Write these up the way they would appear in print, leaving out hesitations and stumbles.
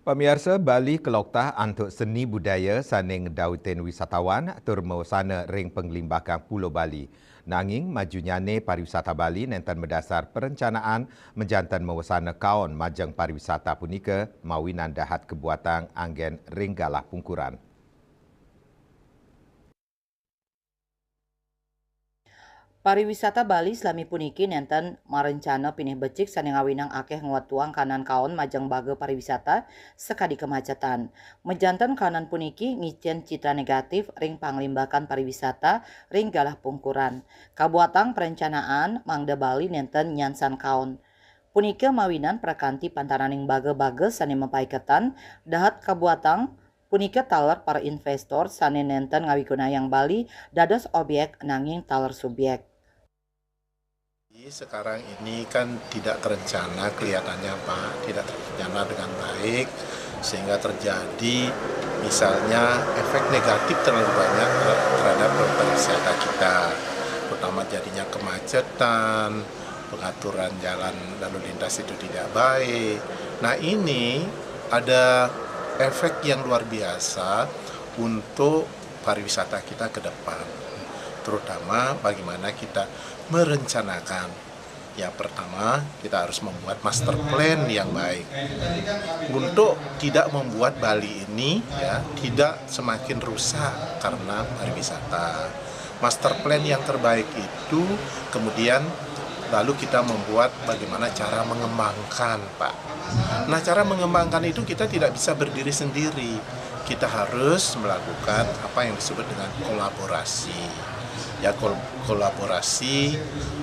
Pemirsa Bali Keloktah untuk seni budaya saning dautin wisatawan turmo sana ring penglimbakang Pulau Bali. Nanging majunyane pariwisata Bali nenten berdasar perencanaan menjantan mewasana kaon majang pariwisata punika mawinan dahat kebuatan anggen ring galah pungkuran. Pariwisata Bali selami puniki nenten marencana pinih becik saning ngawinang akeh nguatuang kanan kaon majang baga pariwisata sekadi kemacetan. Mejanten kanan puniki ngicen citra negatif ring panglimbakan pariwisata ring galah pungkuran. Kabuatang perencanaan Mangda Bali nenten nyansan kaon. Punike mawinan prakanti pantaraning baga-baga sani mempaiketan dahat kabuatang punika taler para investor sani nenten ngawigunayang Bali dados objek nanging taler subjek. Sekarang ini kan tidak terencana kelihatannya Pak, tidak terencana dengan baik sehingga terjadi misalnya efek negatif terlalu banyak terhadap pariwisata kita, terutama jadinya kemacetan, pengaturan jalan lalu lintas itu tidak baik. Nah ini ada efek yang luar biasa untuk pariwisata kita ke depan, terutama bagaimana kita merencanakan. Yang pertama, kita harus membuat master plan yang baik untuk tidak membuat Bali ini tidak semakin rusak karena pariwisata. Master plan yang terbaik itu kemudian lalu kita membuat bagaimana cara mengembangkan, Pak. Nah, cara mengembangkan itu kita tidak bisa berdiri sendiri. Kita harus melakukan apa yang disebut dengan kolaborasi. Ya, kolaborasi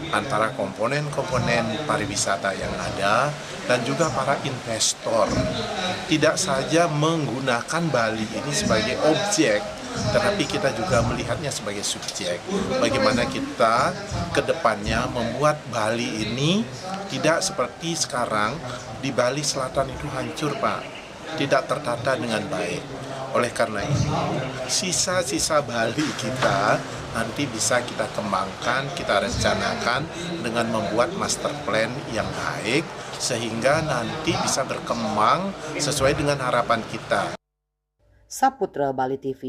antara komponen-komponen pariwisata yang ada dan juga para investor. Tidak saja menggunakan Bali ini sebagai objek, tetapi kita juga melihatnya sebagai subjek. Bagaimana kita ke depannya membuat Bali ini tidak seperti sekarang. Di Bali Selatan itu hancur, Pak. Tidak tertata dengan baik. Oleh karena itu, sisa-sisa Bali kita nanti bisa kita kembangkan, kita rencanakan dengan membuat master plan yang baik, sehingga nanti bisa berkembang sesuai dengan harapan kita. Saputra Bali TV.